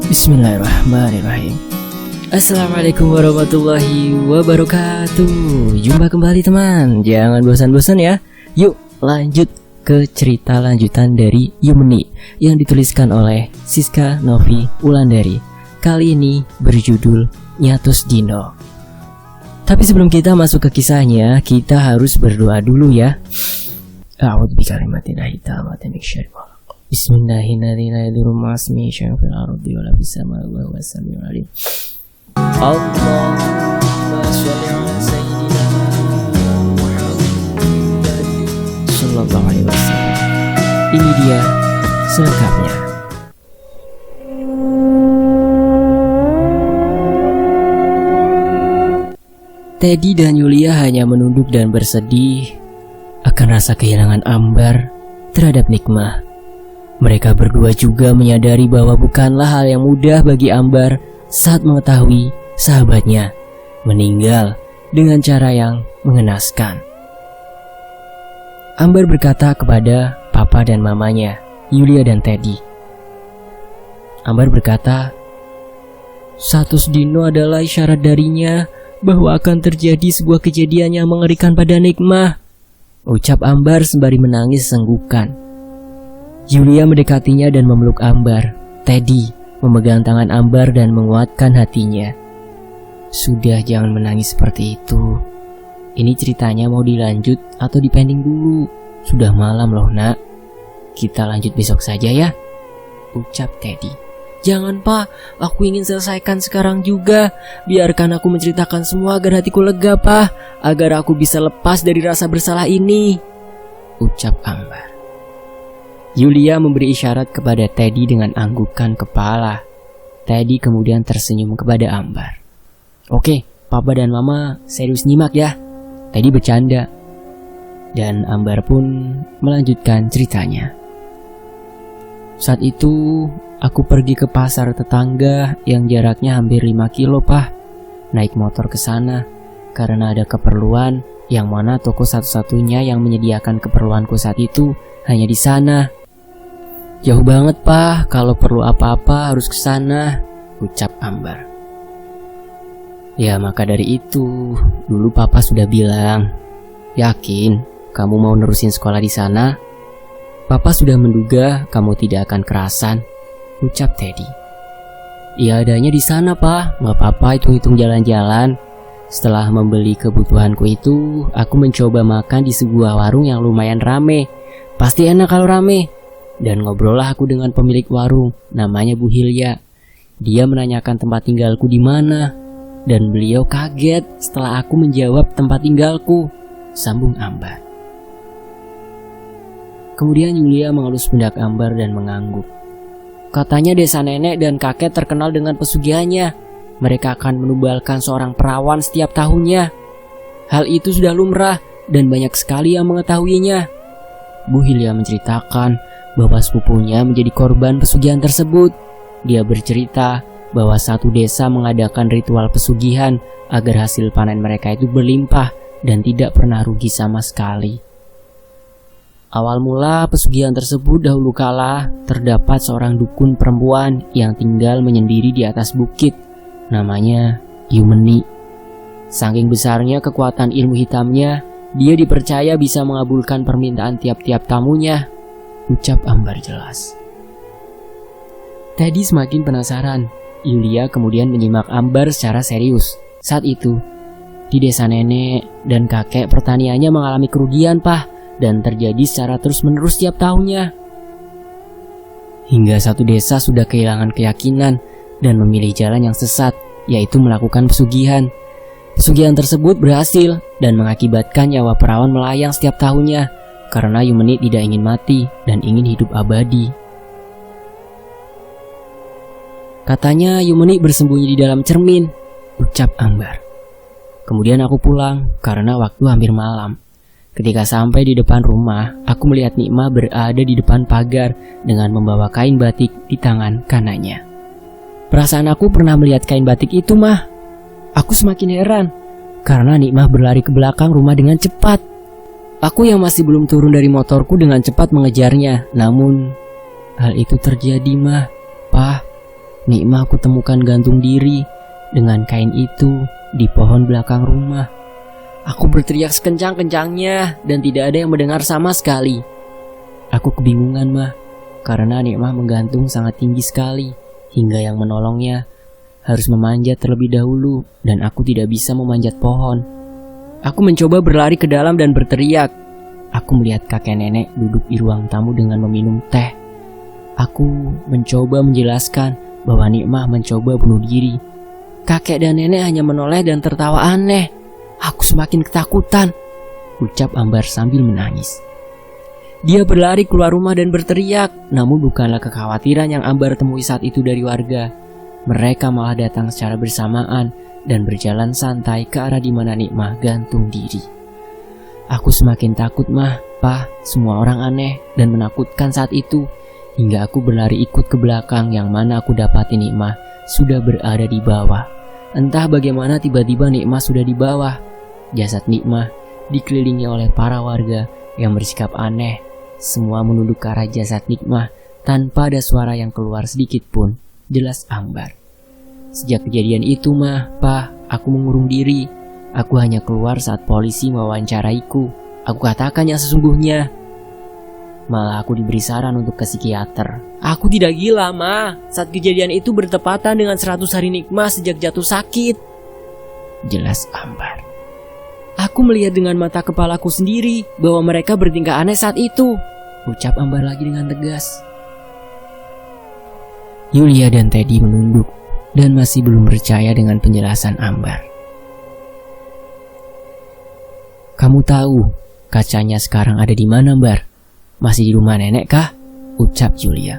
Bismillahirrahmanirrahim. Assalamualaikum warahmatullahi wabarakatuh. Jumpa kembali teman. Jangan bosan-bosan ya. Yuk lanjut ke cerita lanjutan dari Yumni yang dituliskan oleh Siska Novi Wulandari. Kali ini berjudul Nyatus Dino. Tapi sebelum kita masuk ke kisahnya, kita harus berdoa dulu ya. A'udzu bikalimatillahit tammati min syarri ma khalaq. Bismillahirrahmanirrahim. Allahumma shalli ala sayyidina Muhammad sallallahu alaihi wasallam. Ini dia selengkapnya. Teddy dan Yulia hanya menunduk dan bersedih akan rasa kehilangan Ambar terhadap Nikmah. Mereka berdua juga menyadari bahwa bukanlah hal yang mudah bagi Ambar saat mengetahui sahabatnya meninggal dengan cara yang mengenaskan. Ambar berkata kepada papa dan mamanya, Yulia dan Teddy. Ambar berkata, status Dino adalah isyarat darinya bahwa akan terjadi sebuah kejadian yang mengerikan pada Nikmah, ucap Ambar sembari menangis senggukan. Yulia mendekatinya dan memeluk Ambar. Teddy memegang tangan Ambar dan menguatkan hatinya. Sudah, jangan menangis seperti itu. Ini ceritanya mau dilanjut atau dipending dulu? Sudah malam loh nak. Kita lanjut besok saja ya, ucap Teddy. Jangan pak, aku ingin selesaikan sekarang juga. Biarkan aku menceritakan semua agar hatiku lega pak, agar aku bisa lepas dari rasa bersalah ini, ucap Ambar. Yulia memberi isyarat kepada Teddy dengan anggukan kepala. Teddy kemudian tersenyum kepada Ambar. Oke, papa dan mama serius nyimak ya, Teddy bercanda. Dan Ambar pun melanjutkan ceritanya. Saat itu aku pergi ke pasar tetangga yang jaraknya hampir 5 kilo pak. Naik motor ke sana karena ada keperluan, yang mana toko satu-satunya yang menyediakan keperluanku saat itu hanya di sana. Jauh banget pak, kalau perlu apa-apa harus ke sana, ucap Ambar. Ya maka dari itu, dulu papa sudah bilang, yakin kamu mau nerusin sekolah di sana? Papa sudah menduga kamu tidak akan kerasan, ucap Teddy. Ya adanya di sana pak, nggak apa-apa hitung-hitung jalan-jalan. Setelah membeli kebutuhanku itu, aku mencoba makan di sebuah warung yang lumayan rame. Pasti enak kalau rame. Dan ngobrollah aku dengan pemilik warung, namanya Bu Hilya. Dia menanyakan tempat tinggalku di mana, dan beliau kaget setelah aku menjawab tempat tinggalku, sambung Ambar. Kemudian Yulia mengelus pundak Ambar dan mengangguk. Katanya desa nenek dan kakek terkenal dengan pesugihannya. Mereka akan menubalkan seorang perawan setiap tahunnya. Hal itu sudah lumrah dan banyak sekali yang mengetahuinya. Bu Hilya menceritakan bahwa sepupunya menjadi korban pesugihan tersebut. Dia bercerita bahwa satu desa mengadakan ritual pesugihan agar hasil panen mereka itu berlimpah dan tidak pernah rugi sama sekali. Awal mula pesugihan tersebut dahulu kala terdapat seorang dukun perempuan yang tinggal menyendiri di atas bukit. Namanya Yumni. Saking besarnya kekuatan ilmu hitamnya, dia dipercaya bisa mengabulkan permintaan tiap-tiap tamunya, ucap Ambar jelas. Teddy semakin penasaran. Yulia kemudian menyimak Ambar secara serius. Saat itu, di desa nenek dan kakek pertaniannya mengalami kerugian pak, dan terjadi secara terus-menerus tiap tahunnya. Hingga satu desa sudah kehilangan keyakinan dan memilih jalan yang sesat, yaitu melakukan pesugihan. Pesugihan tersebut berhasil dan mengakibatkan nyawa perawan melayang setiap tahunnya, karena Yumni tidak ingin mati dan ingin hidup abadi. Katanya Yumni bersembunyi di dalam cermin, ucap Ambar. Kemudian aku pulang karena waktu hampir malam. Ketika sampai di depan rumah, aku melihat Nikmah berada di depan pagar dengan membawa kain batik di tangan kanannya. Perasaan aku pernah melihat kain batik itu mah. Aku semakin heran karena Nikmah berlari ke belakang rumah dengan cepat. Aku yang masih belum turun dari motorku dengan cepat mengejarnya. Namun hal itu terjadi mah. Pah, Nikmah aku temukan gantung diri dengan kain itu di pohon belakang rumah. Aku berteriak sekencang-kencangnya dan tidak ada yang mendengar sama sekali. Aku kebingungan, Mah, karena Nikmah menggantung sangat tinggi sekali hingga yang menolongnya harus memanjat terlebih dahulu dan aku tidak bisa memanjat pohon. Aku mencoba berlari ke dalam dan berteriak. Aku melihat kakek nenek duduk di ruang tamu dengan meminum teh. Aku mencoba menjelaskan bahwa Nikmah mencoba bunuh diri. Kakek dan nenek hanya menoleh dan tertawa aneh. Aku semakin ketakutan, ucap Ambar sambil menangis. Dia berlari keluar rumah dan berteriak, namun bukanlah kekhawatiran yang Ambar temui saat itu dari warga. Mereka malah datang secara bersamaan dan berjalan santai ke arah di mana Nikmah gantung diri. Aku semakin takut, Mah, Pa, semua orang aneh dan menakutkan saat itu, hingga aku berlari ikut ke belakang yang mana aku dapati Nikmah sudah berada di bawah. Entah bagaimana tiba-tiba Nikmah sudah di bawah. Jasad Nikmah dikelilingi oleh para warga yang bersikap aneh. Semua menunduk ke arah jasad Nikmah tanpa ada suara yang keluar sedikit pun, jelas Ambar. Sejak kejadian itu, Mah, Pa, aku mengurung diri. Aku hanya keluar saat polisi mewawancaraiku. Aku katakan yang sesungguhnya. Malah aku diberi saran untuk ke psikiater. Aku tidak gila, Ma. Saat kejadian itu bertepatan dengan 100 hari Nikmah sejak jatuh sakit, jelas Ambar. Aku melihat dengan mata kepalaku sendiri bahwa mereka bertingkah aneh saat itu, ucap Ambar lagi dengan tegas. Yulia dan Teddy menunduk dan masih belum percaya dengan penjelasan Ambar. Kamu tahu kacanya sekarang ada di mana, Ambar? Masih di rumah nenek kah? Ucap Yulia.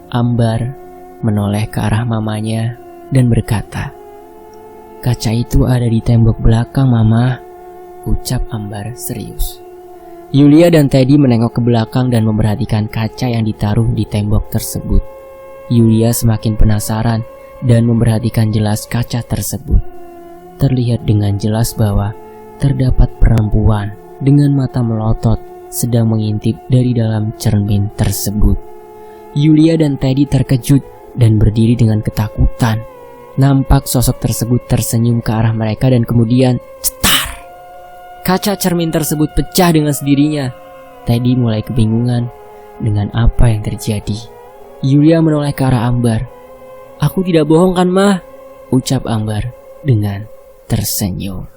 Ambar menoleh ke arah mamanya dan berkata, kaca itu ada di tembok belakang, Mama, ucap Ambar serius. Yulia dan Teddy menengok ke belakang dan memperhatikan kaca yang ditaruh di tembok tersebut. Yulia semakin penasaran dan memperhatikan jelas kaca tersebut. Terlihat dengan jelas bahwa terdapat perempuan dengan mata melotot sedang mengintip dari dalam cermin tersebut. Yulia dan Teddy terkejut dan berdiri dengan ketakutan. Nampak sosok tersebut tersenyum ke arah mereka dan kemudian cetar. Kaca cermin tersebut pecah dengan sendirinya. Teddy mulai kebingungan dengan apa yang terjadi. Yulia menoleh ke arah Ambar. Aku tidak bohong kan, Mah? Ucap Ambar dengan tersenyum.